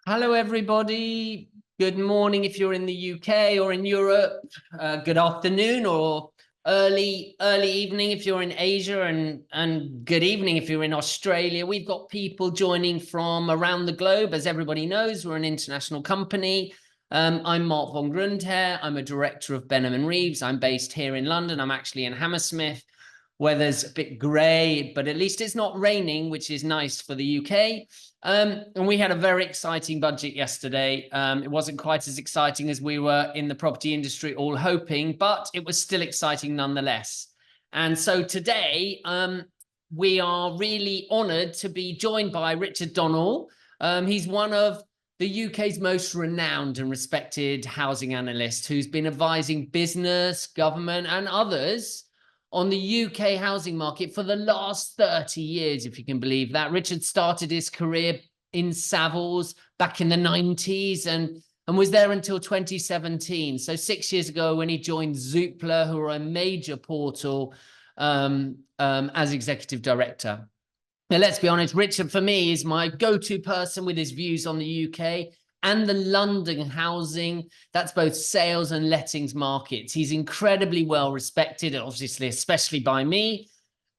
Hello, everybody. Good morning if you're in the UK or in Europe. Good afternoon or early evening if you're in Asia, and good evening if you're in Australia. We've got people joining from around the globe. As everybody knows, we're an international company. I'm Mark von Grundher. I'm a director of Benham Reeves. I'm based here in London. I'm actually in Hammersmith. Weather's a bit grey, but at least it's not raining, which is nice for the UK. And we had a very exciting budget yesterday. It wasn't quite as exciting as we were in the property industry all hoping, but it was still exciting nonetheless. And so today, we are really honoured to be joined by Richard Donnell. He's one of the UK's most renowned and respected housing analysts who's been advising business, government, and others on the UK housing market for the last 30 years, if you can believe that. Richard started his career in Savills back in the 90s and was there until 2017. So 6 years ago when he joined Zoopla, who are a major portal, as executive director. Now, let's be honest, Richard, for me, is my go-to person with his views on the UK and the London housing, that's both sales and lettings markets. He's incredibly well respected, obviously, especially by me.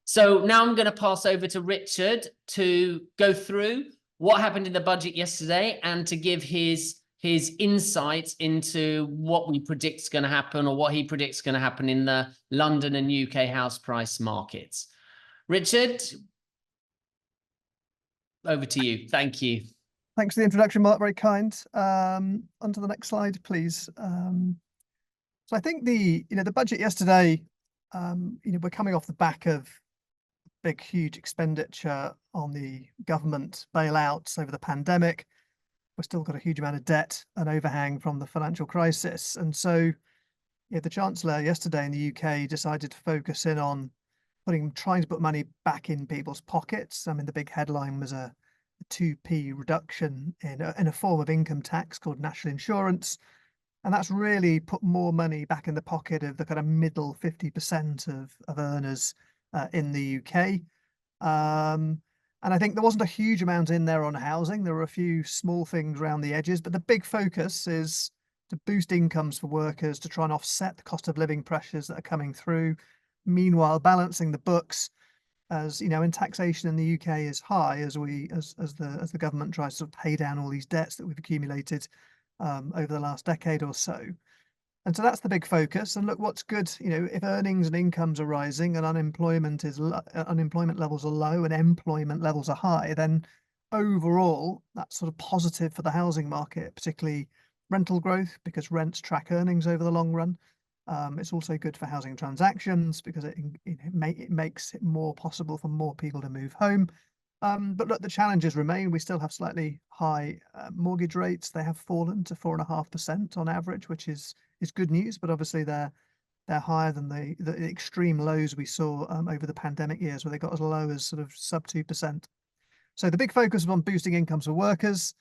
So now I'm going to pass over to Richard to go through what happened in the budget yesterday and to give his insights into what we predict is going to happen, or what he predicts is going to happen in the London and UK house price markets. Richard, over to you. Thank you. Thanks for the introduction, Mark. Very kind. On to the next slide, please. So I think the budget yesterday, we're coming off the back of big, huge expenditure on the government bailouts over the pandemic. We've still got a huge amount of debt and overhang from the financial crisis. And so the Chancellor yesterday in the UK decided to focus in on trying to put money back in people's pockets. I mean, the big headline was a 2p reduction in a form of income tax called national insurance, and that's really put more money back in the pocket of the kind of middle 50% of earners in the UK. And I think there wasn't a huge amount in there on housing. There were a few small things around the edges, but the big focus is to boost incomes for workers, to try and offset the cost of living pressures that are coming through, meanwhile balancing the books. As you know, in taxation in the UK is high as the government tries to sort of pay down all these debts that we've accumulated over the last decade or so. And so that's the big focus. And look, what's good, if earnings and incomes are rising and unemployment levels are low and employment levels are high, then overall that's sort of positive for the housing market, particularly rental growth, because rents track earnings over the long run. It's also good for housing transactions because it makes it more possible for more people to move home. But look, the challenges remain. We still have slightly high mortgage rates. They have fallen to 4.5% on average, which is good news. But obviously they're higher than the extreme lows we saw over the pandemic years, where they got as low as sort of sub 2%. So the big focus is on boosting incomes for workers.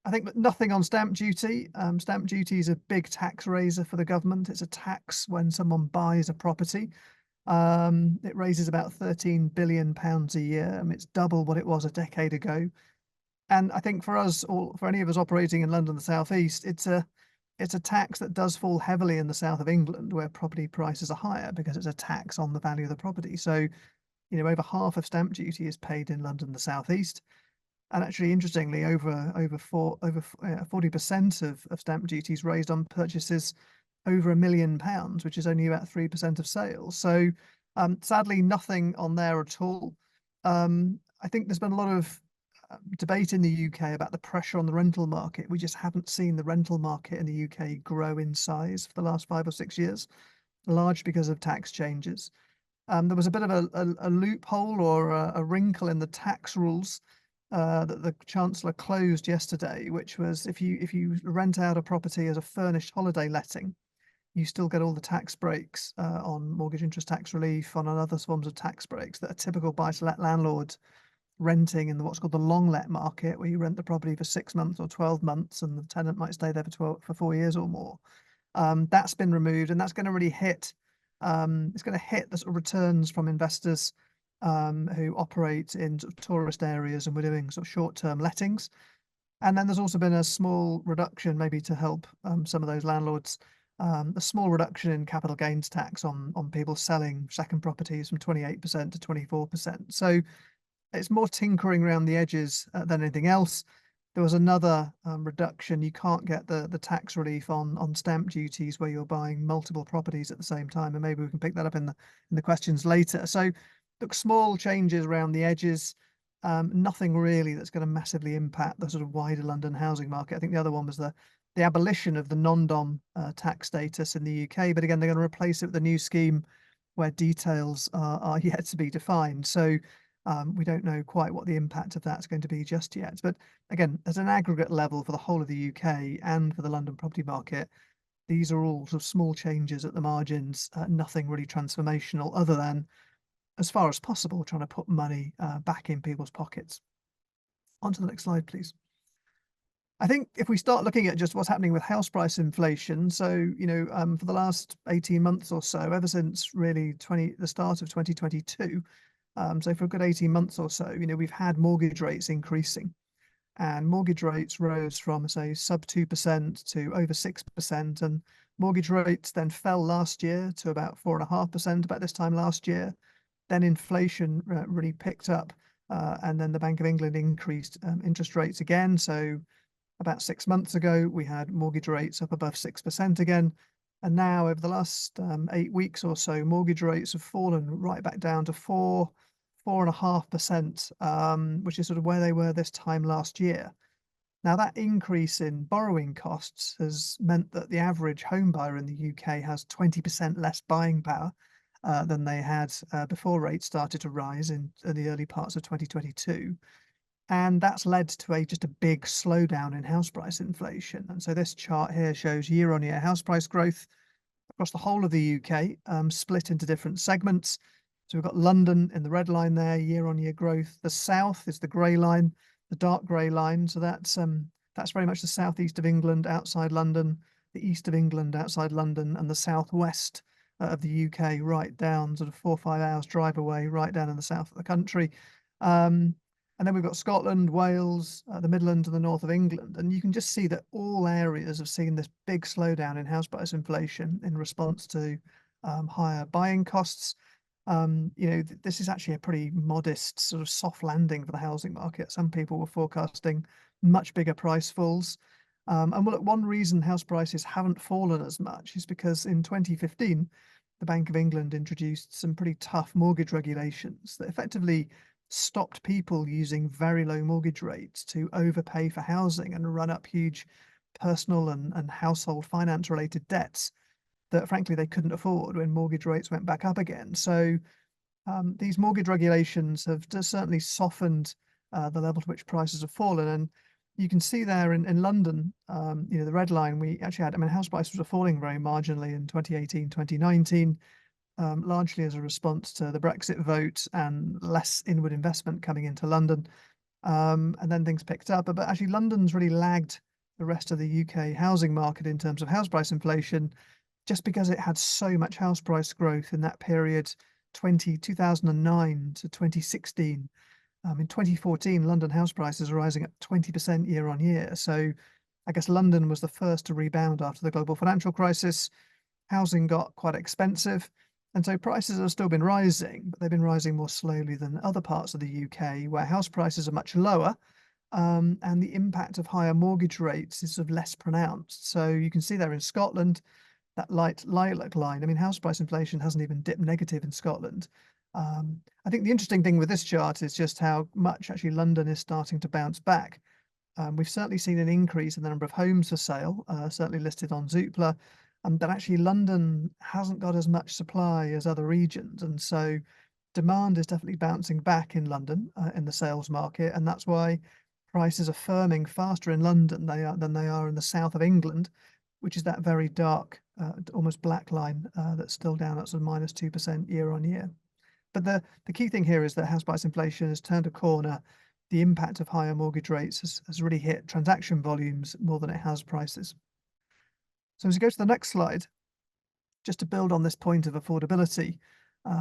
I think nothing on stamp duty. Stamp duty is a big tax raiser for the government. It's a tax when someone buys a property. It raises about £13 billion a year. I mean, it's double what it was a decade ago. And I think for us, or for any of us operating in London, the South East, it's a tax that does fall heavily in the south of England, where property prices are higher because it's a tax on the value of the property. So, over half of stamp duty is paid in London, the South East. And actually, interestingly, over 40% of stamp duties raised on purchases over £1 million, which is only about 3% of sales. So sadly, nothing on there at all. I think there's been a lot of debate in the UK about the pressure on the rental market. We just haven't seen the rental market in the UK grow in size for the last 5 or 6 years, largely because of tax changes. There was a bit of a loophole or a wrinkle in the tax rules that the Chancellor closed yesterday, which was if you rent out a property as a furnished holiday letting, you still get all the tax breaks on mortgage interest tax relief, on other forms of tax breaks that are typical buy-to-let landlord renting in what's called the long let market, where you rent the property for 6 months or 12 months and the tenant might stay there for 4 years or more. That's been removed, and that's going to really hit. It's going to hit the sort of returns from investors who operate in sort of tourist areas, and we're doing sort of short-term lettings. And then there's also been a small reduction, maybe to help some of those landlords, a small reduction in capital gains tax on people selling second properties from 28% to 24%. So it's more tinkering around the edges than anything else. There was another reduction. You can't get the tax relief on stamp duties where you're buying multiple properties at the same time, and maybe we can pick that up in the questions later. So look, small changes around the edges, nothing really that's going to massively impact the sort of wider London housing market. I think the other one was the abolition of the non-dom tax status in the UK, but again, they're going to replace it with a new scheme where details are yet to be defined. So we don't know quite what the impact of that's going to be just yet. But again, at an aggregate level for the whole of the UK and for the London property market, these are all sort of small changes at the margins, nothing really transformational other than, as far as possible, trying to put money back in people's pockets. On to the next slide, please. I think if we start looking at just what's happening with house price inflation, so, for the last 18 months or so, ever since really the start of 2022, so for a good 18 months or so, we've had mortgage rates increasing, and mortgage rates rose from, say, sub 2% to over 6%. And mortgage rates then fell last year to about 4.5% about this time last year. Then inflation really picked up, and then the Bank of England increased interest rates again. So about 6 months ago, we had mortgage rates up above 6% again. And now over the last 8 weeks or so, mortgage rates have fallen right back down to 4.5%, which is sort of where they were this time last year. Now, that increase in borrowing costs has meant that the average home buyer in the UK has 20% less buying power than they had before rates started to rise in the early parts of 2022. And that's led to just a big slowdown in house price inflation. And so this chart here shows year-on-year house price growth across the whole of the UK, split into different segments. So we've got London in the red line there, year-on-year growth. The south is the grey line, the dark grey line. So that's very much the southeast of England, outside London, the east of England, outside London, and the southwest of the UK, right down sort of 4 or 5 hours drive away, right down in the south of the country. And then we've got Scotland, Wales, the Midlands, and the north of England. And you can just see that all areas have seen this big slowdown in house price inflation in response to higher buying costs. This is actually a pretty modest sort of soft landing for the housing market. Some people were forecasting much bigger price falls. And well, one reason house prices haven't fallen as much is because in 2015, the Bank of England introduced some pretty tough mortgage regulations that effectively stopped people using very low mortgage rates to overpay for housing and run up huge personal and household finance related debts that frankly they couldn't afford when mortgage rates went back up again. So these mortgage regulations have certainly softened the level to which prices have fallen. And you can see there in London, the red line, we actually had, house prices were falling very marginally in 2018, 2019. Largely as a response to the Brexit vote and less inward investment coming into London. And then things picked up. But actually, London's really lagged the rest of the UK housing market in terms of house price inflation, just because it had so much house price growth in that period, 2009 to 2016. In 2014, London house prices are rising up 20% year on year. So I guess London was the first to rebound after the global financial crisis. Housing got quite expensive. And so prices have still been rising, but they've been rising more slowly than other parts of the UK where house prices are much lower, and the impact of higher mortgage rates is sort of less pronounced. So you can see there in Scotland, that light lilac line, house price inflation hasn't even dipped negative in Scotland. I think the interesting thing with this chart is just how much actually London is starting to bounce back. We've certainly seen an increase in the number of homes for sale, certainly listed on Zoopla. But actually London hasn't got as much supply as other regions. And so demand is definitely bouncing back in London in the sales market. And that's why prices are firming faster in London than they are in the south of England, which is that very dark, almost black line that's still down at sort of -2% year on year. But the key thing here is that house price inflation has turned a corner. The impact of higher mortgage rates has really hit transaction volumes more than it has prices. So as we go to the next slide, just to build on this point of affordability,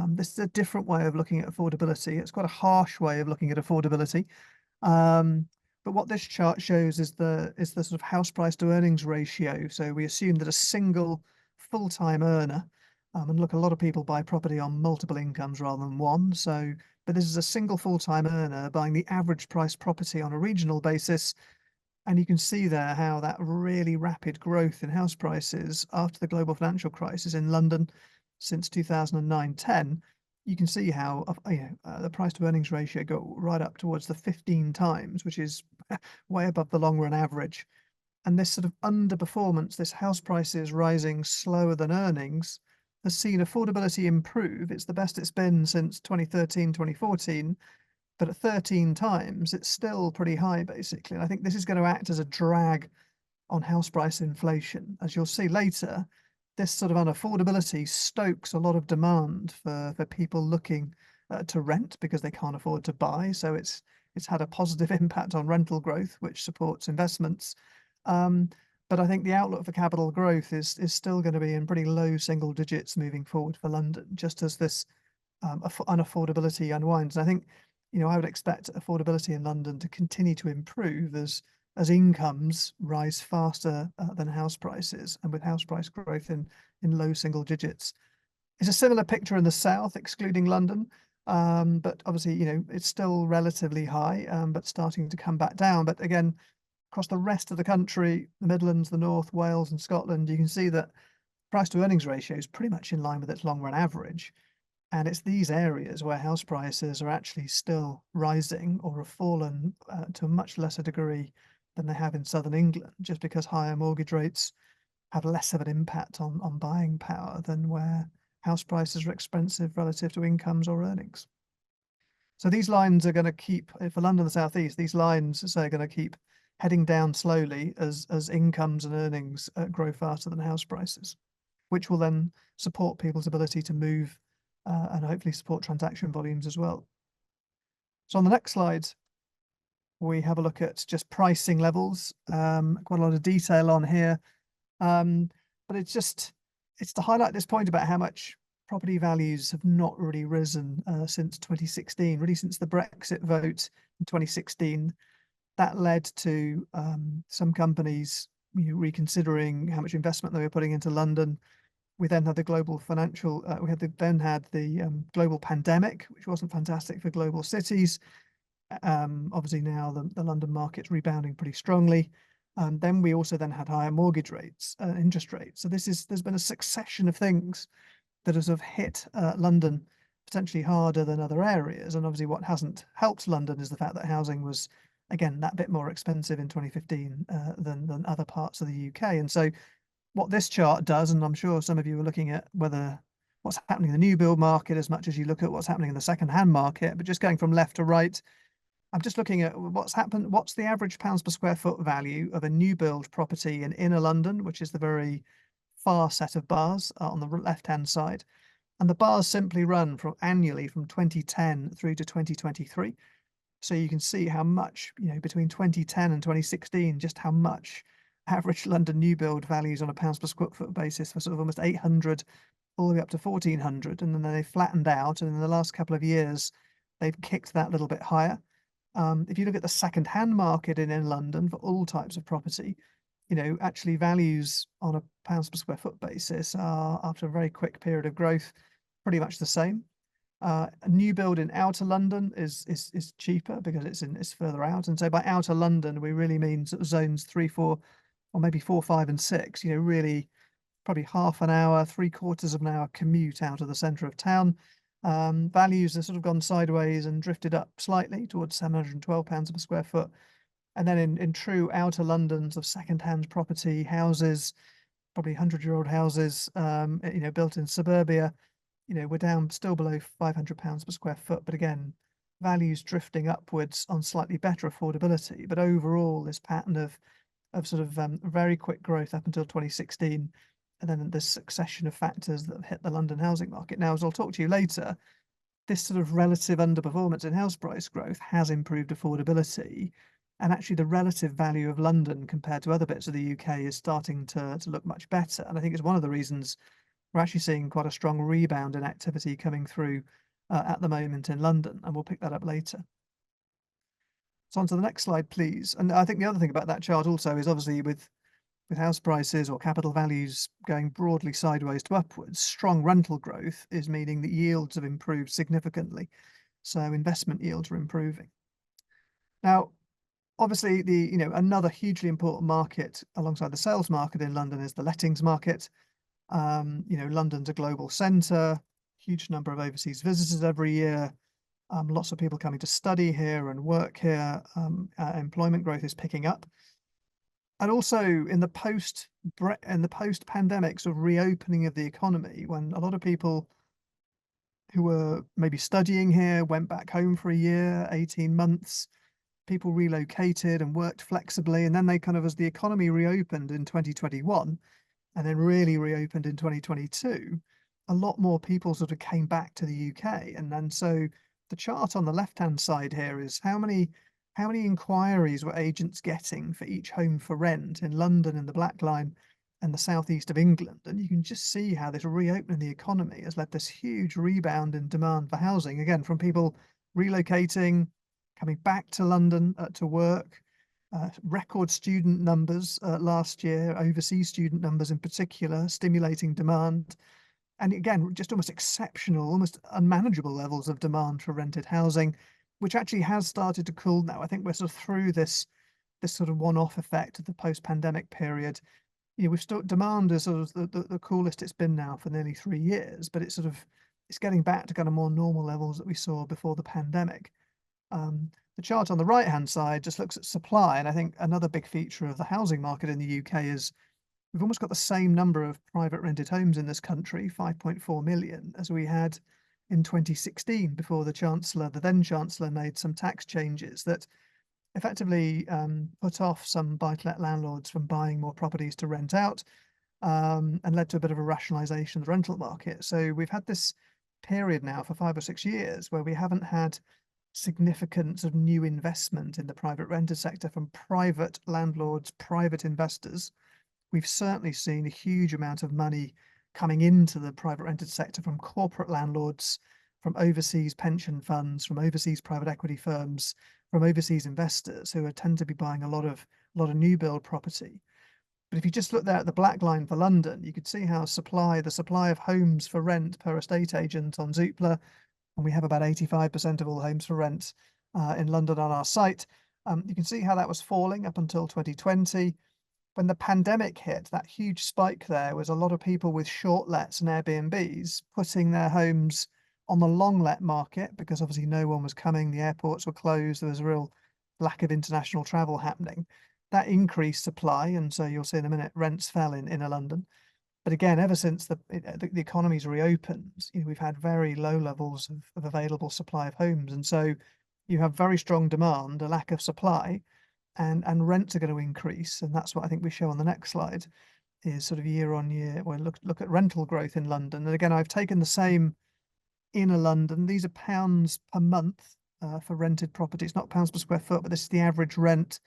this is a different way of looking at affordability. It's quite a harsh way of looking at affordability. But what this chart shows is the sort of house price to earnings ratio. So we assume that a single full-time earner, and look, a lot of people buy property on multiple incomes rather than one. So, but this is a single full-time earner buying the average price property on a regional basis. And you can see there how that really rapid growth in house prices after the global financial crisis in London since 2009-10, you can see how the price to earnings ratio go right up towards the 15 times, which is way above the long run average. And this sort of underperformance, this house prices rising slower than earnings, has seen affordability improve. It's the best it's been since 2013, 2014. But at 13 times, it's still pretty high, basically. And I think this is going to act as a drag on house price inflation. As you'll see later, this sort of unaffordability stokes a lot of demand for people looking to rent because they can't afford to buy. So it's had a positive impact on rental growth, which supports investments. But I think the outlook for capital growth is still going to be in pretty low single digits moving forward for London, just as this unaffordability unwinds. And I think, I would expect affordability in London to continue to improve as incomes rise faster than house prices, and with house price growth in low single digits. It's a similar picture in the south, excluding London, but obviously, it's still relatively high, but starting to come back down. But again, across the rest of the country, the Midlands, the North, Wales and Scotland, you can see that price to earnings ratio is pretty much in line with its long run average. And it's these areas where house prices are actually still rising or have fallen to a much lesser degree than they have in southern England, just because higher mortgage rates have less of an impact on buying power than where house prices are expensive relative to incomes or earnings. So these lines are going to keep, for London and the South East, these lines are going to keep heading down slowly as incomes and earnings grow faster than house prices, which will then support people's ability to move and hopefully support transaction volumes as well. So on the next slide, we have a look at just pricing levels. Quite a lot of detail on here, but it's to highlight this point about how much property values have not really risen since 2016, really since the Brexit vote in 2016. That led to some companies reconsidering how much investment they were putting into London. We then had the global financial, then had the global pandemic, which wasn't fantastic for global cities. Obviously now the London market's rebounding pretty strongly. Then we also then had higher mortgage rates, interest rates. So there's been a succession of things that has sort of hit London potentially harder than other areas. And obviously what hasn't helped London is the fact that housing was, again, that bit more expensive in 2015 than other parts of the UK. And so what this chart does, and I'm sure some of you are looking at what's happening in the new build market as much as you look at what's happening in the second-hand market, but just going from left to right, I'm just looking at what's the average pounds per square foot value of a new build property in inner London, which is the very far set of bars on the left-hand side. And the bars simply run annually from 2010 through to 2023. So you can see how much, between 2010 and 2016, just how much average London new build values on a pounds per square foot basis for sort of almost 800 all the way up to 1400, and then they flattened out, and in the last couple of years they've kicked that a little bit higher. If you look at the second-hand market in London for all types of property, actually values on a pounds per square foot basis are, after a very quick period of growth, pretty much the same. A new build in outer London is cheaper because it's further out, and so by outer London we really mean sort of zones 3, 4, or maybe 4, 5, and 6. Really probably half an hour, 3/4 of an hour commute out of the centre of town. Values have sort of gone sideways and drifted up slightly towards £712 per square foot. And then in true outer Londons of second-hand property, houses, probably 100-year-old houses, built in suburbia, we're down still below £500 per square foot. But again, values drifting upwards on slightly better affordability. But overall, this pattern of sort of very quick growth up until 2016, and then this succession of factors that have hit the London housing market. Now, as I'll talk to you later, this sort of relative underperformance in house price growth has improved affordability, and actually the relative value of London compared to other bits of the UK is starting to look much better. And I think it's one of the reasons we're actually seeing quite a strong rebound in activity coming through at the moment in London, and we'll pick that up later. So on to the next slide, please. And I think the other thing about that chart also is obviously with house prices or capital values going broadly sideways to upwards, strong rental growth is meaning that yields have improved significantly. So investment yields are improving. Now, obviously, another hugely important market alongside the sales market in London is the lettings market. London's a global centre, huge number of overseas visitors every year. Lots of people coming to study here and work here. Employment growth is picking up. And also in the post-pandemic sort of reopening of the economy, when a lot of people who were maybe studying here went back home for a year, 18 months, people relocated and worked flexibly. And then they kind of, as the economy reopened in 2021 and then really reopened in 2022, a lot more people sort of came back to the UK. And then so the chart on the left-hand side here is how many inquiries were agents getting for each home for rent in London in the black line and the southeast of England. And you can just see how this reopening the economy has led this huge rebound in demand for housing, again, from people relocating, coming back to London to work, record student numbers last year, overseas student numbers in particular, stimulating demand. And again, just almost exceptional, almost unmanageable levels of demand for rented housing, which actually has started to cool now. I think we're sort of through this sort of one-off effect of the post-pandemic period. We've still demand is sort of the coolest it's been now for nearly 3 years, but it's getting back to kind of more normal levels that we saw before the pandemic. The chart on the right-hand side just looks at supply, and I think another big feature of the housing market in the UK is we've almost got the same number of private rented homes in this country, 5.4 million, as we had in 2016 before the then Chancellor made some tax changes that effectively put off some buy-to-let landlords from buying more properties to rent out and led to a bit of a rationalisation of the rental market. So we've had this period now for 5 or 6 years where we haven't had significant sort of new investment in the private rented sector from private landlords, private investors. We've certainly seen a huge amount of money coming into the private rented sector from corporate landlords, from overseas pension funds, from overseas private equity firms, from overseas investors who tend to be buying a lot of new build property. But if you just look there at the black line for London, you could see how the supply of homes for rent per estate agent on Zoopla, and we have about 85% of all homes for rent in London on our site. You can see how that was falling up until 2020. When the pandemic hit, that huge spike there was a lot of people with short lets and Airbnbs putting their homes on the long let market because obviously no one was coming, the airports were closed, there was a real lack of international travel happening. That increased supply, and so you'll see in a minute rents fell in inner London. But again, ever since the economy's reopened, we've had very low levels of available supply of homes, and so you have very strong demand, a lack of supply, and rents are going to increase, and that's what I think we show on the next slide is sort of year on year. Well, look at rental growth in London, and again, I've taken the same inner London. These are pounds per month for rented properties, not pounds per square foot, but this is the average rent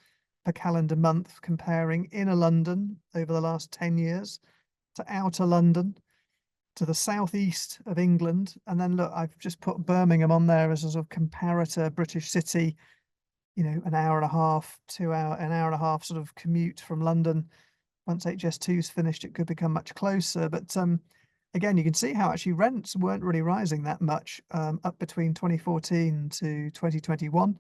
per calendar month, comparing inner London over the last 10 years to outer London, to the southeast of England. And then look, I've just put Birmingham on there as a sort of comparator British city, an hour and a half, an hour and a half sort of commute from London. Once HS2 is finished, it could become much closer. But again, you can see how actually rents weren't really rising that much up between 2014 to 2021.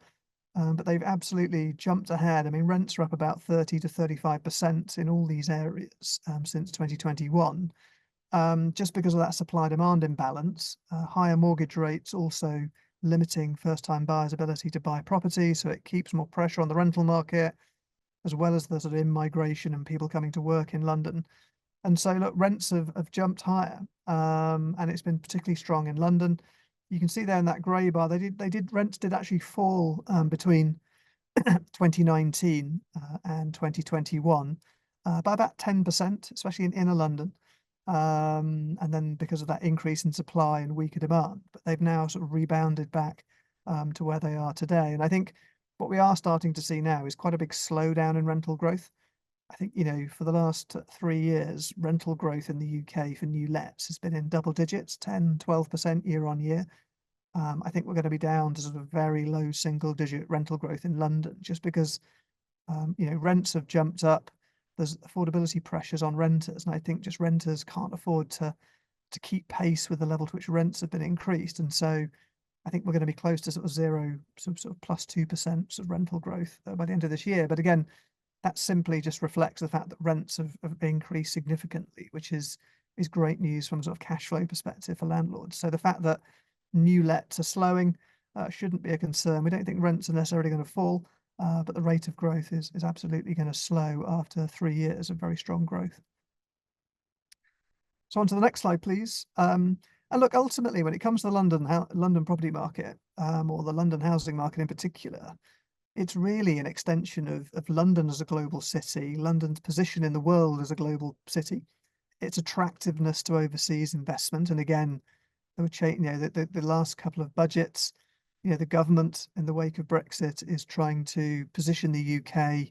But they've absolutely jumped ahead. I mean, rents are up about 30 to 35% in all these areas since 2021, just because of that supply-demand imbalance. Higher mortgage rates also limiting first-time buyers' ability to buy property, so it keeps more pressure on the rental market, as well as the sort of in-migration and people coming to work in London. And so, look, rents have jumped higher, and it's been particularly strong in London. You can see there in that grey bar, rents did actually fall between 2019 and 2021 by about 10%, especially in inner London. And then because of that increase in supply and weaker demand, but they've now sort of rebounded back to where they are today. And I think what we are starting to see now is quite a big slowdown in rental growth. I think, for the last 3 years, rental growth in the UK for new lets has been in double digits, 10, 12% year on year. I think we're going to be down to sort of very low single-digit rental growth in London, just because rents have jumped up. There's affordability pressures on renters, and I think just renters can't afford to keep pace with the level to which rents have been increased. And so I think we're going to be close to sort of zero, sort of +2% sort of rental growth by the end of this year. But again, that simply just reflects the fact that rents have increased significantly, which is great news from a sort of cash flow perspective for landlords. So the fact that new lets are slowing shouldn't be a concern. We don't think rents are necessarily going to fall, but the rate of growth is absolutely going to slow after 3 years of very strong growth. So on to the next slide, please. And look, ultimately, when it comes to the London property market, or the London housing market in particular, it's really an extension of London as a global city, London's position in the world as a global city, its attractiveness to overseas investment. And again, there were the last couple of budgets, the government in the wake of Brexit is trying to position the UK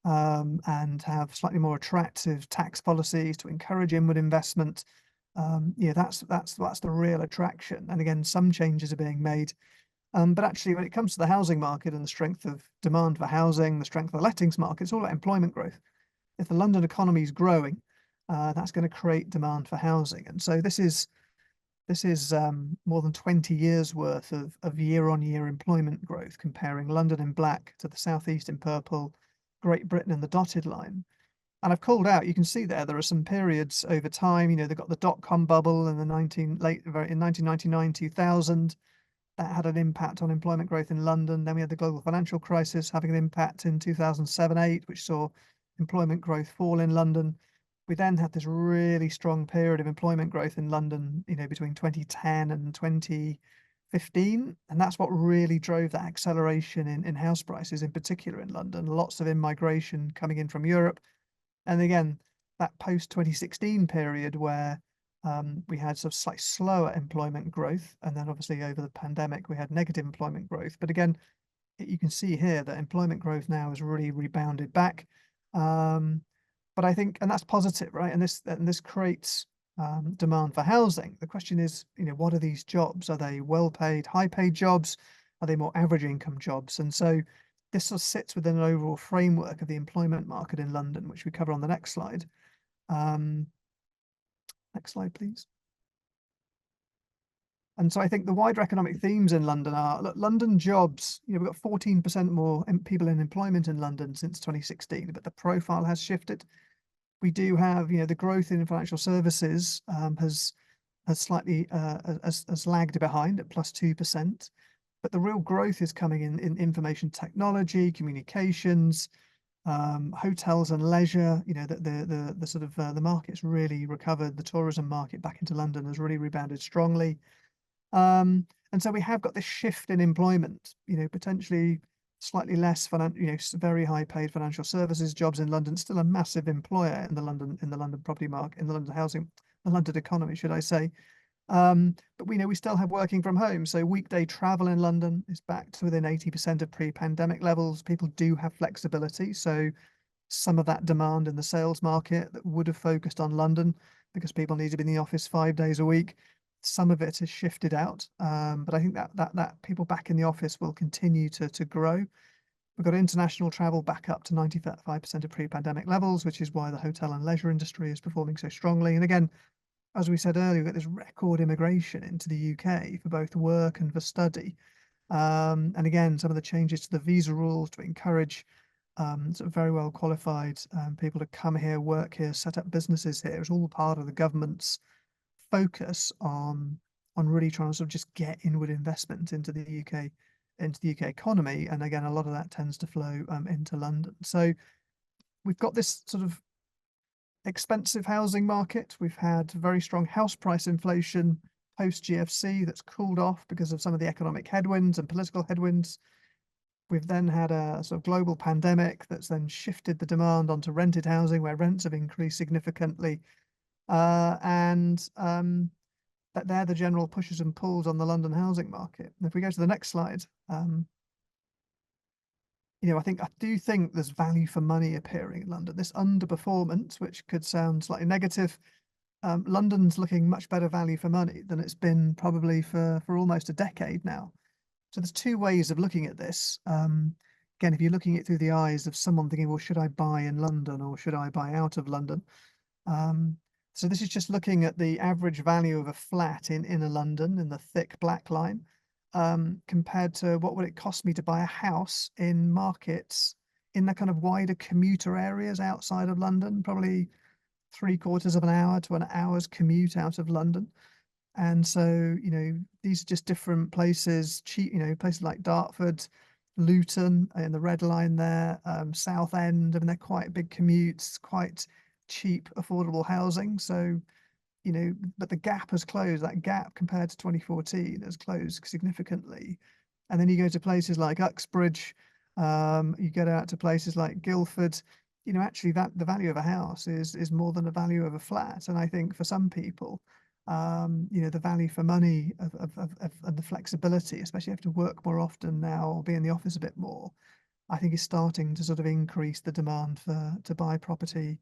and have slightly more attractive tax policies to encourage inward investment. That's the real attraction. And again, some changes are being made. But actually, when it comes to the housing market and the strength of demand for housing, the strength of the lettings market, it's all about employment growth. If the London economy is growing, that's going to create demand for housing. And so this is more than 20 years worth of year-on-year employment growth, comparing London in black to the southeast in purple, Great Britain in the dotted line. And I've called out, you can see there are some periods over time. They've got the dot-com bubble in in 1999, 2000. That had an impact on employment growth in London. Then we had the global financial crisis having an impact in 2007-8, which saw employment growth fall in London. We then had this really strong period of employment growth in London, between 2010 and 2015. And that's what really drove that acceleration in house prices, in particular in London. Lots of immigration coming in from Europe. And again, that post-2016 period where we had sort of slightly slower employment growth, and then obviously over the pandemic we had negative employment growth. But again, you can see here that employment growth now has really rebounded back. But I think, and that's positive, right? And this creates demand for housing. The question is, what are these jobs? Are they well-paid, high-paid jobs? Are they more average income jobs? And so this sort of sits within an overall framework of the employment market in London, which we cover on the next slide. Next slide, please. And so I think the wider economic themes in London are, look, London jobs, we've got 14% more people in employment in London since 2016, but the profile has shifted. We do have, the growth in financial services has slightly has lagged behind at +2%. But the real growth is coming in information technology, communications, hotels and leisure. The sort of the market's really recovered. The tourism market back into London has really rebounded strongly. And so we have got this shift in employment, potentially slightly less very high paid financial services jobs in London, still a massive employer in the London property market, in the London housing, the London economy, should I say. But we still have working from home. So weekday travel in London is back to within 80% of pre-pandemic levels. People do have flexibility. So some of that demand in the sales market that would have focused on London because people need to be in the office 5 days a week, some of it has shifted out. But I think that people back in the office will continue to grow. We've got international travel back up to 95% of pre-pandemic levels, which is why the hotel and leisure industry is performing so strongly. And again, as we said earlier, we've got this record immigration into the UK for both work and for study. And again, some of the changes to the visa rules to encourage sort of very well qualified people to come here, work here, set up businesses here is all part of the government's focus on really trying to sort of just get inward investment into the UK economy. And again, a lot of that tends to flow into London. So we've got this sort of expensive housing market. We've had very strong house price inflation post GFC that's cooled off because of some of the economic headwinds and political headwinds. We've then had a sort of global pandemic that's then shifted the demand onto rented housing, where rents have increased significantly. That they're the general pushes and pulls on the London housing market. And if we go to the next slide, I do think there's value for money appearing in London. This underperformance, which could sound slightly negative, London's looking much better value for money than it's been probably for almost a decade now. So there's two ways of looking at this. Again, if you're looking at it through the eyes of someone thinking, well, should I buy in London or should I buy out of London? So this is just looking at the average value of a flat in inner London in the thick black line, compared to what would it cost me to buy a house in markets in the kind of wider commuter areas outside of London, probably 3/4 of an hour to an hour's commute out of London. And so, these are just different places, cheap, places like Dartford, Luton in the Red Line there, Southend. I mean, they're quite big commutes, quite cheap, affordable housing. So, but the gap has closed. That gap compared to 2014 has closed significantly. And then you go to places like Uxbridge, you get out to places like Guildford, actually that the value of a house is more than the value of a flat. And I think for some people, the value for money of the flexibility, especially if you have to work more often now or be in the office a bit more, I think is starting to sort of increase the demand to buy property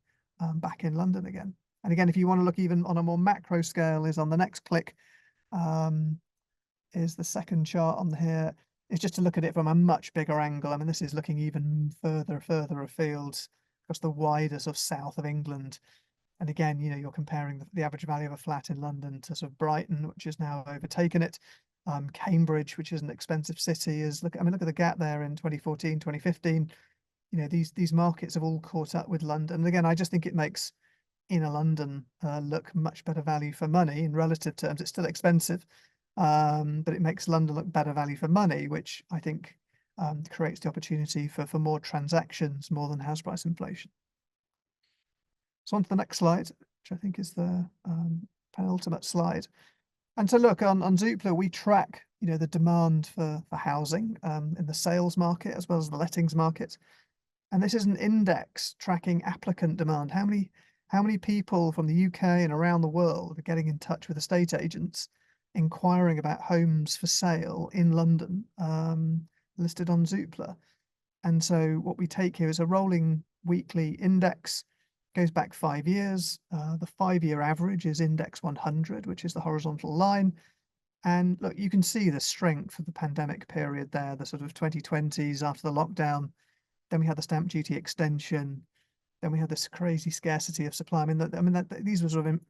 back in London again. And again, if you want to look even on a more macro scale, is on the next click, is the second chart on here. It's just to look at it from a much bigger angle. I mean, this is looking even further afield across the wider sort of south of England. And again, you're comparing the average value of a flat in London to sort of Brighton, which has now overtaken it. Cambridge, which is an expensive city, look at the gap there in 2014, 2015. These markets have all caught up with London. And again, I just think it makes inner London look much better value for money in relative terms. It's still expensive, but it makes London look better value for money, which I think creates the opportunity for more transactions, more than house price inflation. So on to the next slide, which I think is the penultimate slide. And so look, on Zoopla, we track, the demand for housing in the sales market as well as the lettings market. And this is an index tracking applicant demand. How many people from the UK and around the world are getting in touch with estate agents inquiring about homes for sale in London, listed on Zoopla? And so what we take here is a rolling weekly index, goes back 5 years. The 5-year average is index 100, which is the horizontal line. And look, you can see the strength of the pandemic period there, the sort of 2020s after the lockdown. Then we had the stamp duty extension. Then we had this crazy scarcity of supply. These were sort of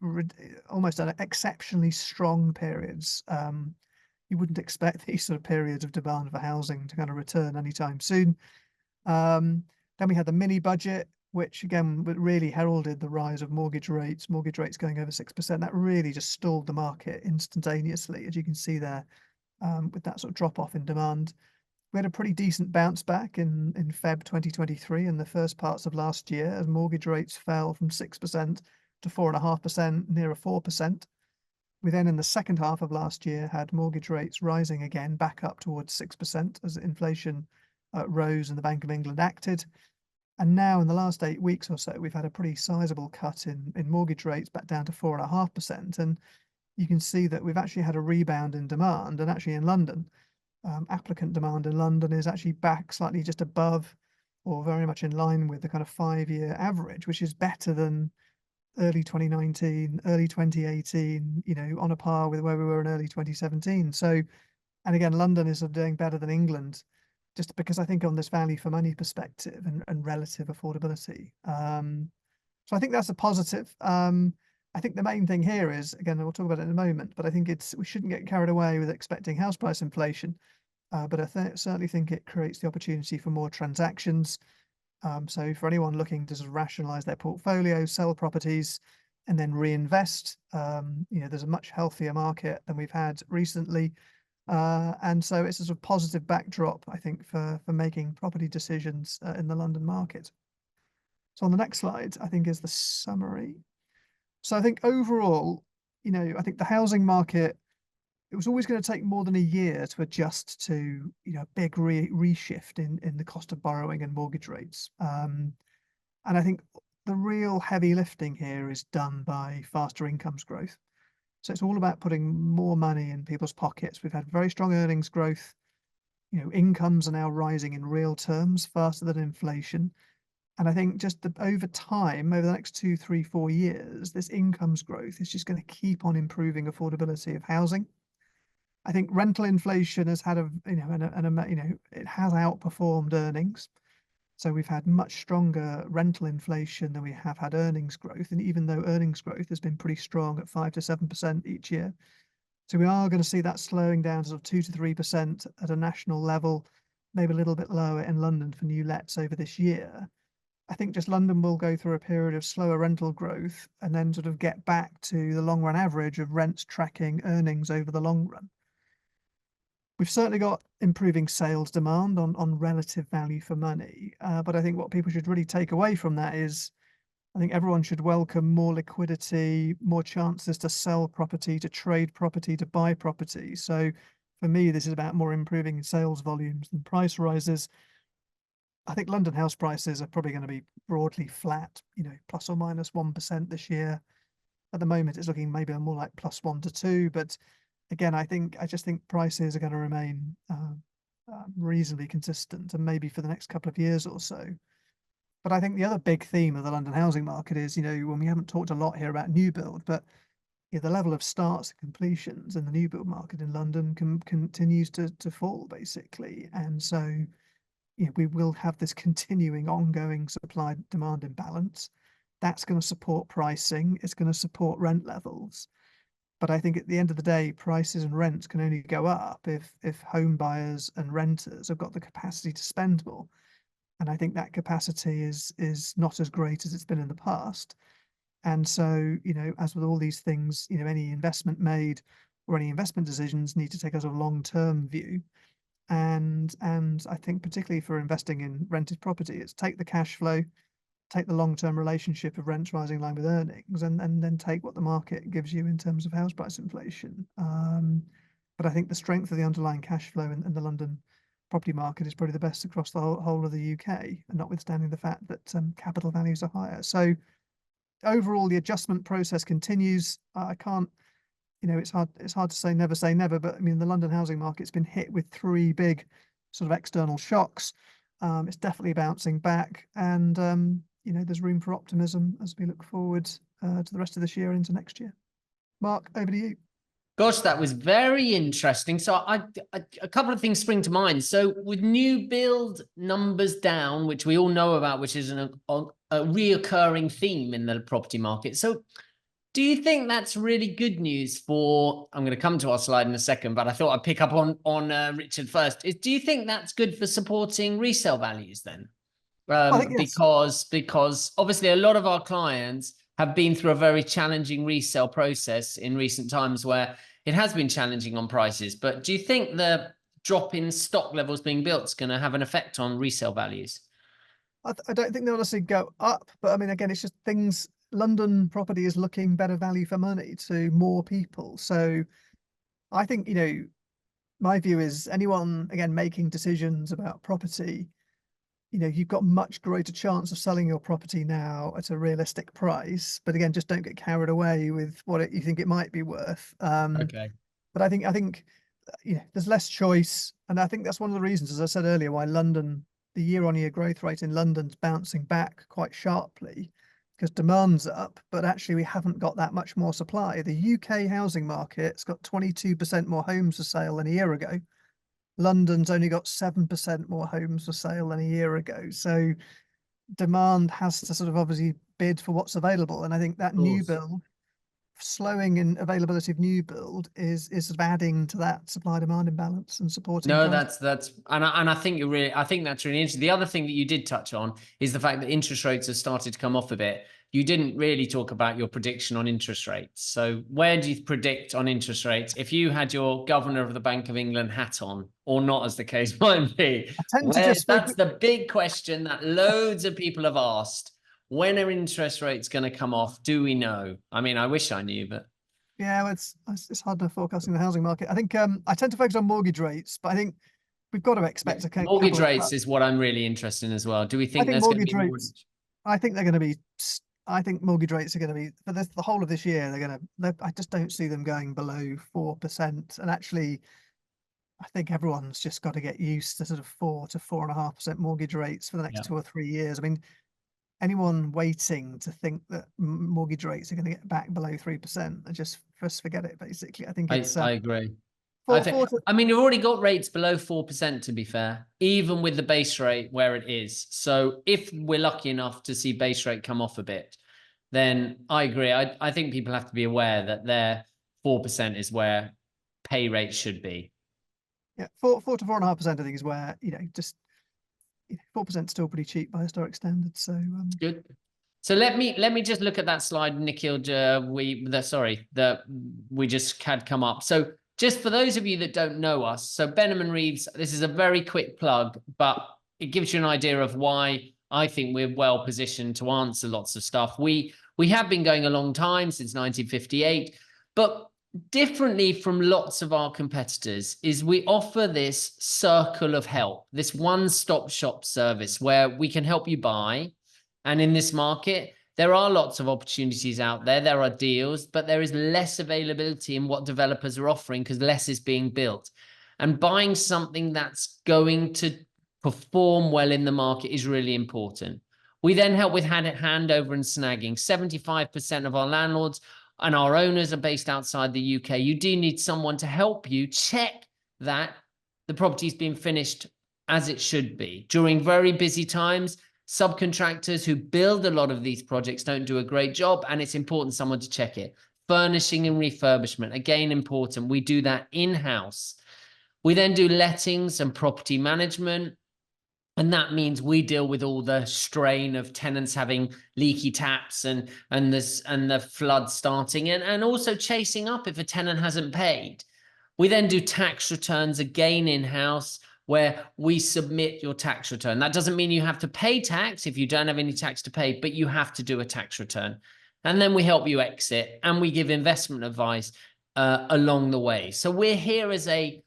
almost exceptionally strong periods. You wouldn't expect these sort of periods of demand for housing to kind of return anytime soon. Then we had the mini budget, which again really heralded the rise of mortgage rates going over 6%. That really just stalled the market instantaneously, as you can see there, with that sort of drop off in demand. We had a pretty decent bounce back in Feb 2023 and the first parts of last year, as mortgage rates fell from 6% to 4.5%, nearer 4%. We then, in the second half of last year, had mortgage rates rising again, back up towards 6% as inflation rose and the Bank of England acted. And now, in the last 8 weeks or so, we've had a pretty sizable cut in mortgage rates back down to 4.5%. And you can see that we've actually had a rebound in demand. And actually in London, applicant demand in London is actually back slightly just above or very much in line with the kind of 5-year average, which is better than early 2019, early 2018, on a par with where we were in early 2017. So, and again, London is doing better than England, just because I think on this value for money perspective and relative affordability. So I think that's a positive. I think the main thing here is, again, we'll talk about it in a moment, but I think we shouldn't get carried away with expecting house price inflation. But I certainly think it creates the opportunity for more transactions. So for anyone looking to sort of rationalize their portfolio, sell properties, and then reinvest, there's a much healthier market than we've had recently. And so it's a sort of positive backdrop, I think, for making property decisions in the London market. So on the next slide, I think, is the summary. So I think overall, I think the housing market, it was always going to take more than a year to adjust to, a big reshift in the cost of borrowing and mortgage rates. And I think the real heavy lifting here is done by faster incomes growth. So it's all about putting more money in people's pockets. We've had very strong earnings growth. Incomes are now rising in real terms faster than inflation. And I think just over time, over the next 2, 3, 4 years, this incomes growth is just going to keep on improving affordability of housing. I think rental inflation has had it has outperformed earnings. So we've had much stronger rental inflation than we have had earnings growth. And even though earnings growth has been pretty strong at 5 to 7% each year, so we are going to see that slowing down to sort of 2 to 3% at a national level, maybe a little bit lower in London for new lets over this year. I think just London will go through a period of slower rental growth and then sort of get back to the long run average of rents tracking earnings over the long run. We've certainly got improving sales demand on relative value for money. But I think what people should really take away from that is I think everyone should welcome more liquidity, more chances to sell property, to trade property, to buy property. So for me, this is about more improving sales volumes than price rises. I think London house prices are probably going to be broadly flat, plus or minus 1% this year. At the moment, it's looking maybe more like +1 to 2, but again, I just think prices are going to remain reasonably consistent, and maybe for the next couple of years or so. But I think the other big theme of the London housing market is, when we haven't talked a lot here about new build, but the level of starts and completions in the new build market in London continues to fall basically, and so we will have this continuing ongoing supply demand imbalance. That's going to support pricing. It's going to support rent levels. But I think at the end of the day, prices and rents can only go up if home buyers and renters have got the capacity to spend more. And I think that capacity is not as great as it's been in the past. And so, as with all these things, any investment made or any investment decisions need to take a sort of long-term view. And I think particularly for investing in rented property, it's take the cash flow, take the long-term relationship of rents rising in line with earnings, and then take what the market gives you in terms of house price inflation. But I think the strength of the underlying cash flow in the London property market is probably the best across the whole of the UK, and notwithstanding the fact that capital values are higher. So overall, the adjustment process continues. I can't, it's hard to say never, but I mean, the London housing market's been hit with 3 big sort of external shocks. It's definitely bouncing back, and there's room for optimism as we look forward to the rest of this year into next year. Mark, over to you. Gosh, that was very interesting. So a couple of things spring to mind. So with new build numbers down, which we all know about, which is a reoccurring theme in the property market. So do you think that's really good news for, I'm going to come to our slide in a second, but I thought I'd pick up on Richard first. Do you think that's good for supporting resale values then? I think yes. Because obviously a lot of our clients have been through a very challenging resale process in recent times where it has been challenging on prices. But do you think the drop in stock levels being built is going to have an effect on resale values? I don't think they'll necessarily go up, but I mean, again, it's just things. London property is looking better value for money to more people. So I think, my view is anyone, again, making decisions about property, you've got much greater chance of selling your property now at a realistic price. But again, just don't get carried away with what you think it might be worth. Okay. But I think there's less choice. And I think that's one of the reasons, as I said earlier, why London, the year-on-year growth rate in London's bouncing back quite sharply, because demand's up, but actually we haven't got that much more supply. The UK housing market's got 22% more homes for sale than a year ago. London's only got 7% more homes for sale than a year ago. So demand has to sort of obviously bid for what's available. And I think that new build, slowing in availability of new build is sort of adding to that supply demand imbalance and supporting. No, that's and I think I think that's really interesting. The other thing that you did touch on is the fact that interest rates have started to come off a bit. You didn't really talk about your prediction on interest rates. So where do you predict on interest rates? If you had your Governor of the Bank of England hat on, or not, as the case might be, that's the big question that loads of people have asked. When are interest rates going to come off? Do we know? I mean, I wish I knew, but yeah, well, it's hard to forecasting the housing market. I think I tend to focus on mortgage rates, but I think we've got to expect a mortgage rates is what I'm really interested in as well. Do we think there's going to be rates? I think they're going to be. I think mortgage rates are going to be for the whole of this year. I just don't see them going below 4%. And actually, I think everyone's just got to get used to sort of 4 to 4.5% mortgage rates for the next 2 or 3 years. I mean, anyone waiting to think that mortgage rates are going to get back below 3% and just forget it, basically. I think it's I agree. four to I mean, we've already got rates below 4%, to be fair, even with the base rate where it is. So if we're lucky enough to see base rate come off a bit, then I agree. I think people have to be aware that their 4% is where pay rates should be. Yeah, 4 to 4.5%, I think, is where, just 4% still pretty cheap by historic standards. So Good. So let me just look at that slide, Nikhil. That we just had come up. So just for those of you that don't know us, so Benham Reeves, this is a very quick plug, but it gives you an idea of why I think we're well positioned to answer lots of stuff. We have been going a long time, since 1958, but differently from lots of our competitors is we offer this circle of help, this one-stop shop service where we can help you buy. And in this market, there are lots of opportunities out there. There are deals, but there is less availability in what developers are offering because less is being built. And buying something that's going to perform well in the market is really important. We then help with handover and snagging. 75% of our landlords and our owners are based outside the UK. You do need someone to help you check that the property's been finished as it should be. During very busy times, subcontractors who build a lot of these projects don't do a great job, and it's important someone to check it. Furnishing and refurbishment, again, important. We do that in-house. We then do lettings and property management. And that means we deal with all the strain of tenants having leaky taps and the flood starting and also chasing up if a tenant hasn't paid. We then do tax returns, again in-house, where we submit your tax return. That doesn't mean you have to pay tax if you don't have any tax to pay, but you have to do a tax return. And then we help you exit, and we give investment advice along the way. So we're here as a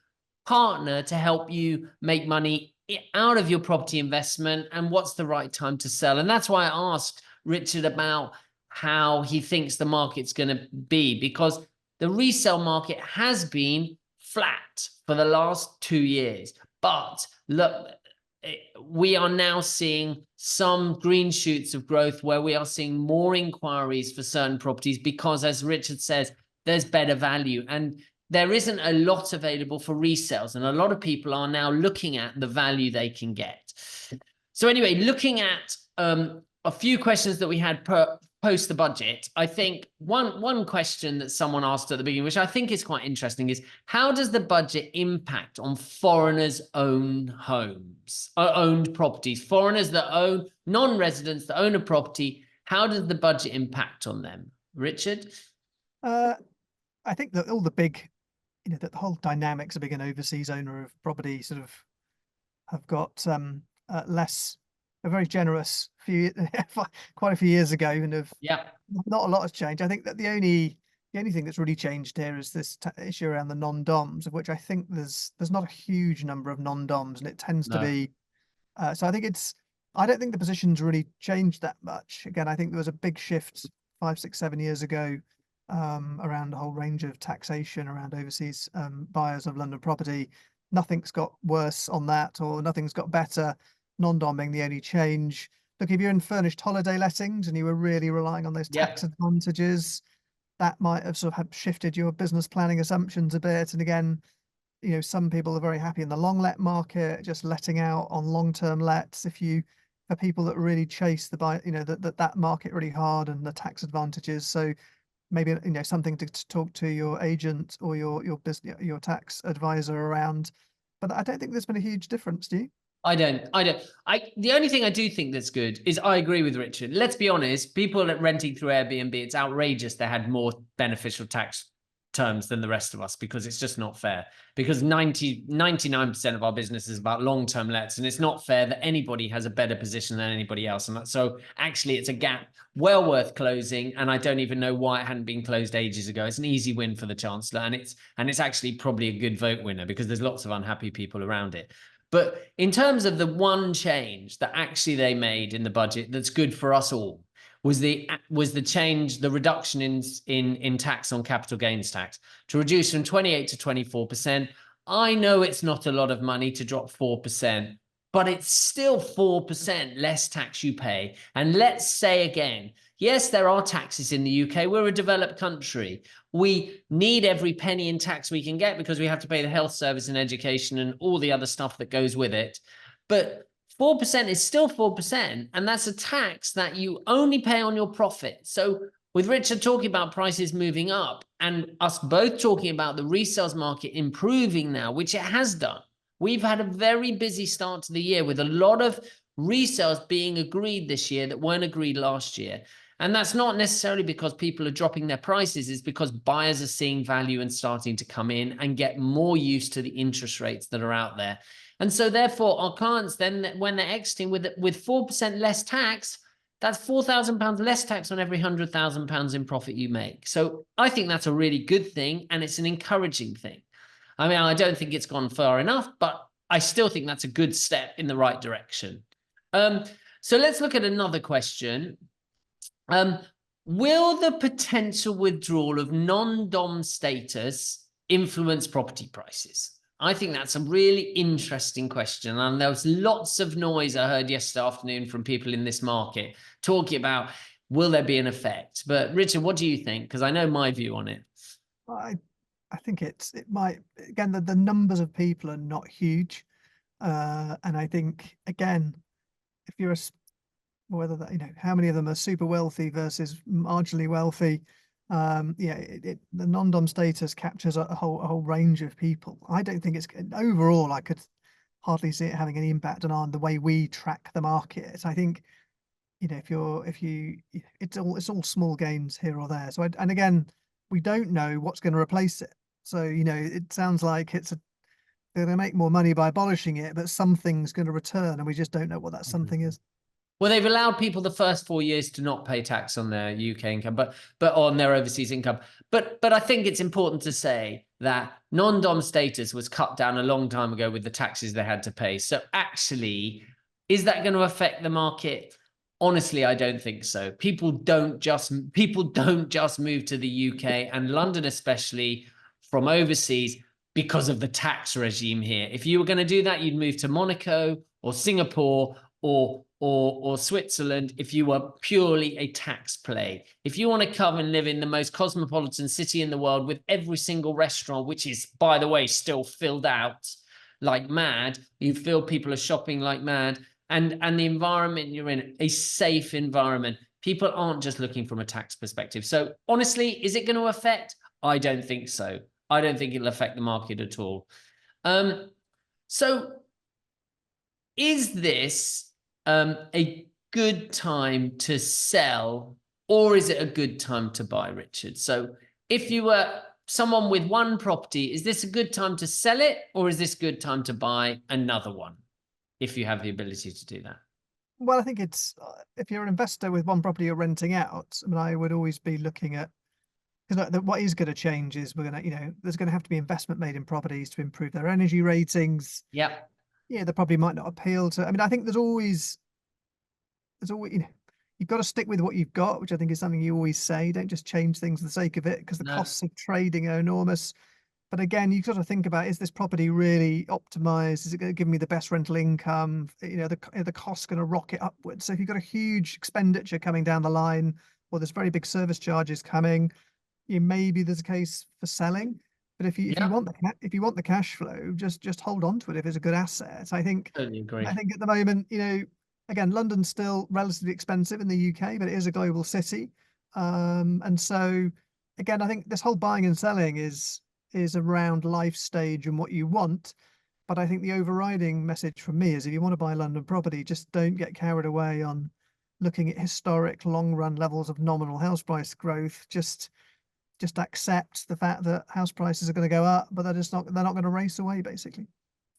partner to help you make money out of your property investment and what's the right time to sell. And that's why I asked Richard about how he thinks the market's going to be, because the resale market has been flat for the last 2 years. But look, we are now seeing some green shoots of growth where we are seeing more inquiries for certain properties because, as Richard says, there's better value. And there isn't a lot available for resales, and a lot of people are now looking at the value they can get. So anyway, looking at a few questions that we had post the budget, I think one question that someone asked at the beginning, which I think is quite interesting, is how does the budget impact on foreigners' own homes, owned properties, foreigners that own, non-residents that own a property? How does the budget impact on them? Richard? I think that all the big, that the whole dynamics of being an overseas owner of property sort of have got a very generous quite a few years ago, and not a lot has changed. I think that the only thing that's really changed here is this issue around the non-doms, of which I think there's not a huge number of non-doms, and it tends to be. So I think I don't think the position's really changed that much. Again, I think there was a big shift 5, 6, 7 years ago around a whole range of taxation around overseas buyers of London property. Nothing's got worse on that, or nothing's got better. Non-dom being the only change. Look, if you're in furnished holiday lettings and you were really relying on those tax advantages, that might have sort of shifted your business planning assumptions a bit. And again, some people are very happy in the long let market, just letting out on long-term lets. For people that really chase the buy, that market really hard and the tax advantages. So maybe something to talk to your agent or your tax advisor around. But I don't think there's been a huge difference, do you? I don't. The only thing I do think that's good is I agree with Richard. Let's be honest, people that renting through Airbnb, it's outrageous they had more beneficial tax terms than the rest of us, because it's just not fair. Because 99% of our business is about long-term lets, and it's not fair that anybody has a better position than anybody else. And so actually it's a gap well worth closing, and I don't even know why it hadn't been closed ages ago. It's an easy win for the Chancellor, and it's actually probably a good vote winner because there's lots of unhappy people around it. But in terms of the one change that actually they made in the budget that's good for us all was the change, the reduction in tax on capital gains tax to reduce from 28 to 24%. I know it's not a lot of money to drop 4%, but it's still 4% less tax you pay. And let's say again, yes, there are taxes in the UK. We're a developed country. We need every penny in tax we can get because we have to pay the health service and education and all the other stuff that goes with it. But 4% is still 4%, and that's a tax that you only pay on your profit. So with Richard talking about prices moving up and us both talking about the resales market improving now, which it has done, we've had a very busy start to the year with a lot of resales being agreed this year that weren't agreed last year. And that's not necessarily because people are dropping their prices, it's because buyers are seeing value and starting to come in and get more used to the interest rates that are out there. And so therefore our clients then, when they're exiting with 4% less tax, that's £4,000 less tax on every £100,000 in profit you make. So I think that's a really good thing, and it's an encouraging thing. I mean, I don't think it's gone far enough, but I still think that's a good step in the right direction. So let's look at another question. Will the potential withdrawal of non-dom status influence property prices? I think that's a really interesting question. And there was lots of noise I heard yesterday afternoon from people in this market talking about, will there be an effect? But Richard, what do you think? Because I know my view on it. I think it might, again, the numbers of people are not huge. And I think, again, if you're whether that, how many of them are super wealthy versus marginally wealthy, the non-dom status captures a whole range of people. I don't think it's overall, I could hardly see it having any impact on the way we track the market. I think, it's all small gains here or there. So, and again, we don't know what's going to replace it. So, it sounds like they're going to make more money by abolishing it, but something's going to return, and we just don't know what that something is. Well, they've allowed people the first 4 years to not pay tax on their UK income, but on their overseas income. But I think it's important to say that non-dom status was cut down a long time ago with the taxes they had to pay. So actually, is that going to affect the market? Honestly, I don't think so. People don't just move to the UK and London, especially from overseas, because of the tax regime here. If you were going to do that, you'd move to Monaco or Singapore or Switzerland if you were purely a tax play. If you want to come and live in the most cosmopolitan city in the world with every single restaurant, which is, by the way, still filled out like mad, you feel people are shopping like mad, and the environment you're in, a safe environment, people aren't just looking from a tax perspective. So honestly, is it going to affect? I don't think so. I don't think it'll affect the market at all. So is this a good time to sell, or is it a good time to buy, Richard? So if you were someone with one property, is this a good time to sell it, or is this a good time to buy another one if you have the ability to do that? Well, I think it's, if you're an investor with one property you're renting out, I mean, I would always be looking at, because what is going to change is we're going to, there's going to have to be investment made in properties to improve their energy ratings. Yeah. Yeah, they probably might not appeal to. I mean, I think there's always, you've got to stick with what you've got, which I think is something you always say. Don't just change things for the sake of it, because the costs of trading are enormous. But again, you've got to think about, is this property really optimized? Is it going to give me the best rental income? The costs going to rocket upwards. So if you've got a huge expenditure coming down the line, or there's very big service charges coming, maybe there's a case for selling. But if you want the cash flow, just hold on to it if it's a good asset. I think Totally agree. I think at the moment, again, London's still relatively expensive in the UK, but it is a global city. And so again, I think this whole buying and selling is around life stage and what you want. But I think the overriding message from me is, if you want to buy London property, just don't get carried away on looking at historic long run levels of nominal house price growth. Just accept the fact that house prices are going to go up, but they're not going to race away, basically.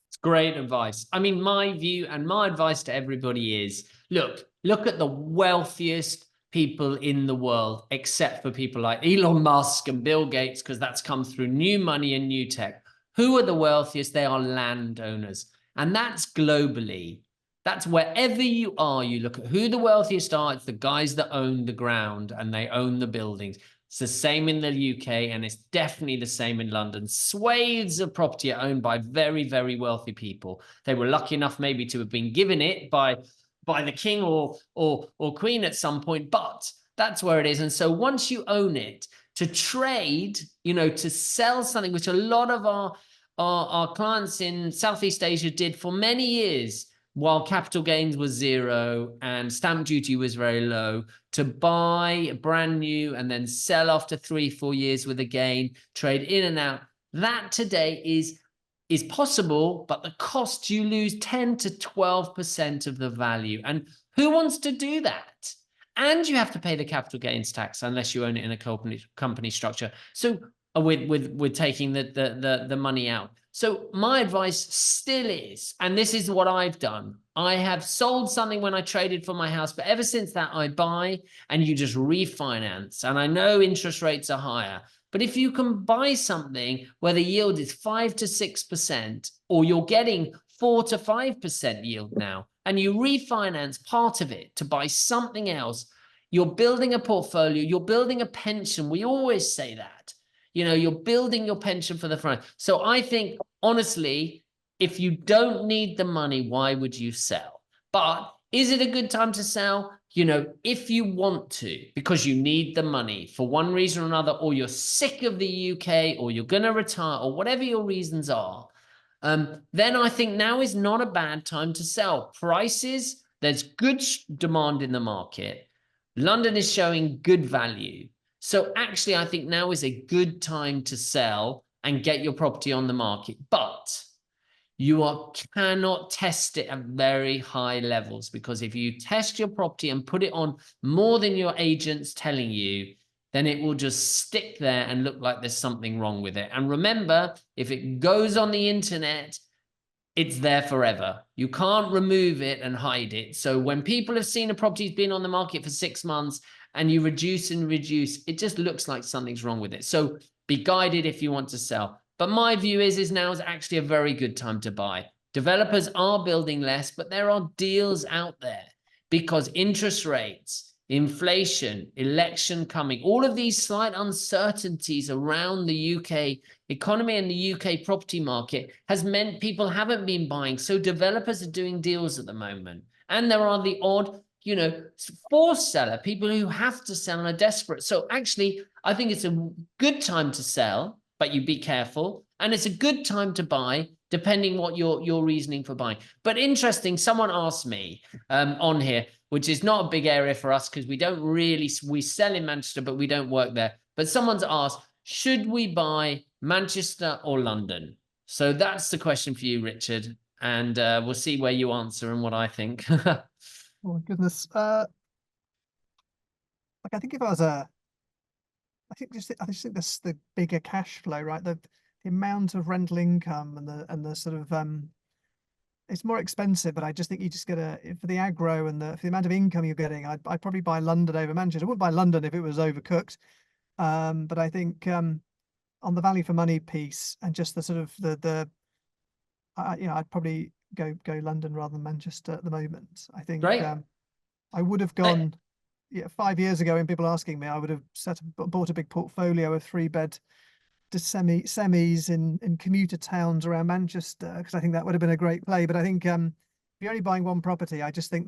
It's great advice. I mean, my view and my advice to everybody is, look at the wealthiest people in the world, except for people like Elon Musk and Bill Gates, because that's come through new money and new tech. Who are the wealthiest? They are landowners. And that's globally. That's wherever you are, you look at who the wealthiest are. It's the guys that own the ground and they own the buildings. It's the same in the UK, and it's definitely the same in London. Swathes of property are owned by very, very wealthy people. They were lucky enough maybe to have been given it by the king or queen at some point, but that's where it is. And so once you own it, to trade, to sell something, which a lot of our clients in Southeast Asia did for many years, while capital gains was zero and stamp duty was very low, to buy brand new and then sell after 3-4 years with a gain, trade in and out, that today is possible, but the cost, you lose 10 to 12% of the value. And who wants to do that? And you have to pay the capital gains tax unless you own it in a company structure. So with taking the money out. So my advice still is, and this is what I've done, I have sold something when I traded for my house, but ever since that I buy and you just refinance. And I know interest rates are higher, but if you can buy something where the yield is 5 to 6%, or you're getting 4 to 5% yield now, and you refinance part of it to buy something else, you're building a portfolio, you're building a pension. We always say that. You're building your pension for the front. So I think, honestly, if you don't need the money, why would you sell? But is it a good time to sell? If you want to, because you need the money for one reason or another, or you're sick of the UK, or you're going to retire, or whatever your reasons are, then I think now is not a bad time to sell. Prices, there's good demand in the market. London is showing good value. So actually, I think now is a good time to sell and get your property on the market. But you cannot test it at very high levels, because if you test your property and put it on more than your agent's telling you, then it will just stick there and look like there's something wrong with it. And remember, if it goes on the internet, it's there forever. You can't remove it and hide it. So when people have seen a property's been on the market for 6 months and you reduce and reduce, it just looks like something's wrong with it. So be guided if you want to sell. But my view is now is actually a very good time to buy. Developers are building less, but there are deals out there because interest rates, inflation, election coming, all of these slight uncertainties around the UK economy and the UK property market has meant people haven't been buying. So developers are doing deals at the moment. And there are the odd, forced seller, people who have to sell and are desperate. So actually, I think it's a good time to sell, but you be careful. And it's a good time to buy, depending what your reasoning for buying. But interesting, someone asked me on here, which is not a big area for us because we sell in Manchester, but we don't work there. But someone's asked, should we buy Manchester or London? So that's the question for you, Richard. And we'll see where you answer and what I think. Oh, goodness. I think if I was I just think this the bigger cash flow, right? The amount of rental income and the sort of it's more expensive, but I just think you just get for the aggro and for the amount of income you're getting, I'd probably buy London over Manchester. I wouldn't buy London if it was overcooked. But I think on the value for money piece and just the sort of I'd probably go London rather than Manchester at the moment. I think I would have gone 5 years ago when people asking me, I would have bought a big portfolio of 3-bed to semis in commuter towns around Manchester, because I think that would have been a great play. But I think if you're only buying one property, I think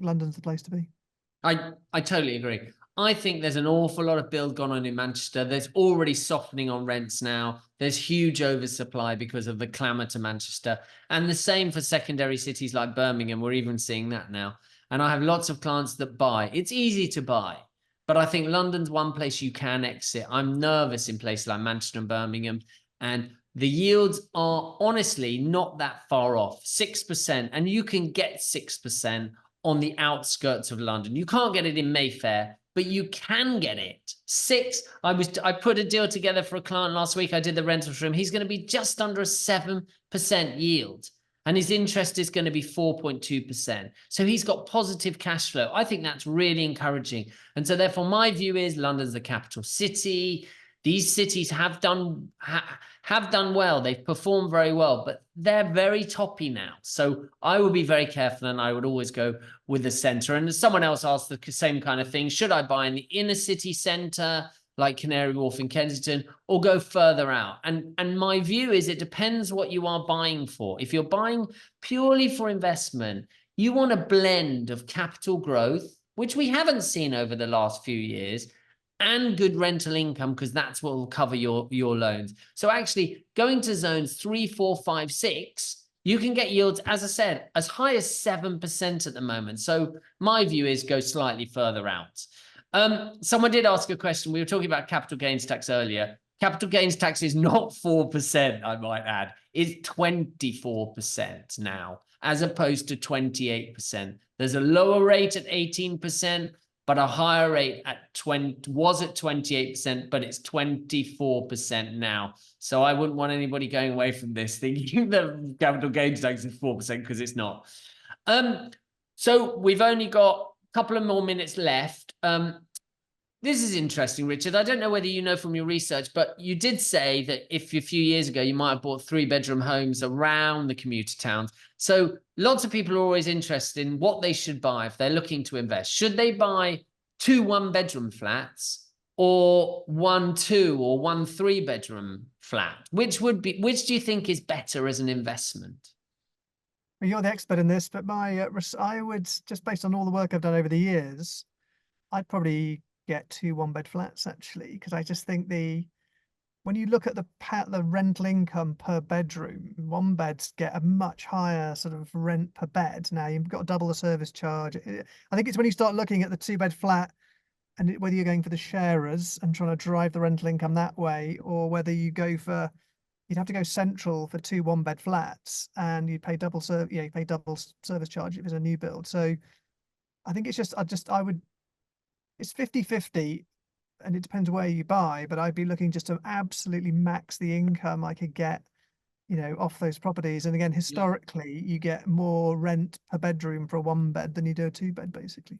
London's the place to be. I totally agree. I think there's an awful lot of build gone on in Manchester. There's already softening on rents now. There's huge oversupply because of the clamour to Manchester. And the same for secondary cities like Birmingham. We're even seeing that now. And I have lots of clients that buy. It's easy to buy. But I think London's one place you can exit. I'm nervous in places like Manchester and Birmingham. And the yields are honestly not that far off, 6%. And you can get 6% on the outskirts of London. You can't get it in Mayfair, but you can get it. 6. I put a deal together for a client last week. I did the rental for him. He's going to be just under a 7% yield. And his interest is going to be 4.2%. So he's got positive cash flow. I think that's really encouraging. And so therefore, my view is London's the capital city. These cities have done well. They've performed very well, but they're very toppy now. So I would be very careful, and I would always go with the center. And someone else asked the same kind of thing. Should I buy in the inner city center, like Canary Wharf in Kensington, or go further out? And my view is it depends what you are buying for. If you're buying purely for investment, you want a blend of capital growth, which we haven't seen over the last few years, and good rental income, because that's what will cover your loans. So actually going to zones 3, 4, 5, 6, you can get yields, as I said, as high as 7% at the moment. So my view is go slightly further out. Someone did ask a question. We were talking about capital gains tax earlier. Capital gains tax is not 4%, I might add. It's 24% now, as opposed to 28%. There's a lower rate at 18%, but a higher rate at 28%, but it's 24% now. So I wouldn't want anybody going away from this thinking that capital gains tax is 4%, because it's not. So we've only got a couple of more minutes left. This is interesting, Richard. I don't know whether you know from your research, but you did say that if a few years ago you might have bought 3-bedroom homes around the commuter towns. So lots of people are always interested in what they should buy if they're looking to invest. Should they buy 2 1-bedroom flats, or 1 2 or 1 3-bedroom flat? Which do you think is better as an investment? Well, you're the expert in this, but I would, just based on all the work I've done over the years, I'd probably get 2 1-bed flats, actually, because I just think when you look at the rental income per bedroom, 1-beds get a much higher sort of rent per bed. Now you've got double the service charge. I think it's when you start looking at the 2-bed flat, and whether you're going for the sharers and trying to drive the rental income that way, or whether you'd have to go central for 2 1-bed flats, and you pay double service charge if it's a new build. So I think it's just it's 50-50, and it depends where you buy, but I'd be looking just to absolutely max the income I could get, off those properties. And again, historically, you get more rent per bedroom for a 1-bed than you do a 2-bed, basically.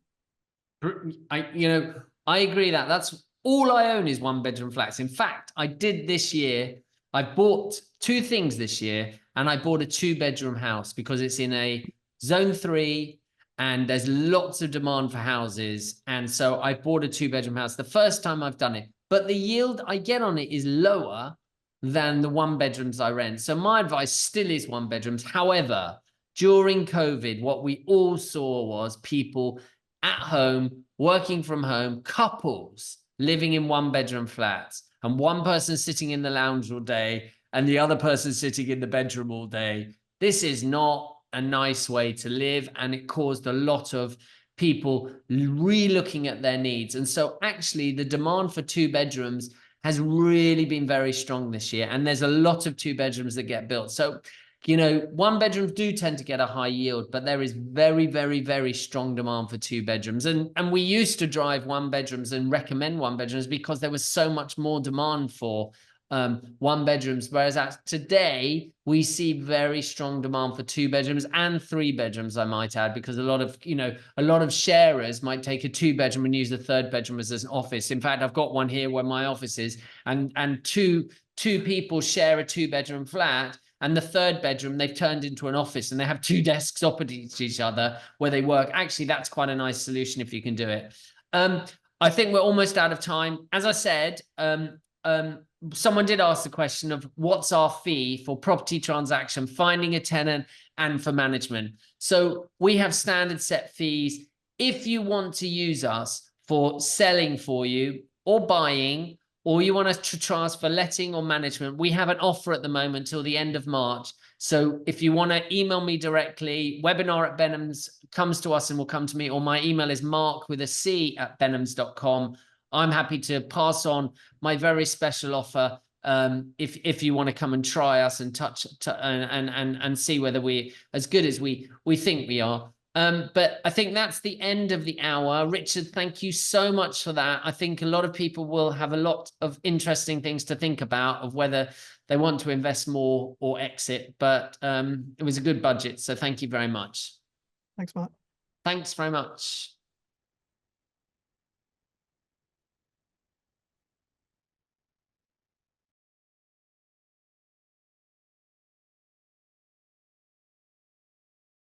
I agree that's all I own is 1-bedroom flats. In fact, I did this year. I bought 2 things this year, and I bought a 2-bedroom house because it's in a zone 3. And there's lots of demand for houses. And so I bought a 2-bedroom house the first time I've done it. But the yield I get on it is lower than the 1-bedrooms I rent. So my advice still is 1-bedrooms. However, during COVID, what we all saw was people at home, working from home, couples living in 1-bedroom flats, and one person sitting in the lounge all day and the other person sitting in the bedroom all day. This is not a nice way to live, and it caused a lot of people re-looking at their needs. And so actually the demand for 2-bedrooms has really been very strong this year, and there's a lot of 2-bedrooms that get built. So 1-bedrooms do tend to get a high yield, but there is very, very, very strong demand for 2-bedrooms. And we used to drive 1-bedrooms and recommend 1-bedrooms because there was so much more demand for 1-bedrooms, whereas today we see very strong demand for 2-bedrooms and 3-bedrooms, I might add, because a lot of sharers might take a 2-bedroom and use the 3rd bedroom as an office. In fact, I've got one here where my office is, and two people share a 2-bedroom flat, and the 3rd bedroom they've turned into an office, and they have 2 desks opposite each other where they work. Actually, that's quite a nice solution if you can do it. I think we're almost out of time. As I said, someone did ask the question of what's our fee for property transaction, finding a tenant, and for management. So we have standard set fees. If you want to use us for selling for you or buying, or you want us to transfer letting or management, we have an offer at the moment till the end of March. So if you want to email me directly, webinar@Benhams comes to us and will come to me, or my email is mark@benhams.com. I'm happy to pass on my very special offer if you want to come and try us and and see whether we're as good as we think we are. But I think that's the end of the hour. Richard, thank you so much for that. I think a lot of people will have a lot of interesting things to think about of whether they want to invest more or exit. But it was a good budget. So thank you very much. Thanks, Mark. Thanks very much.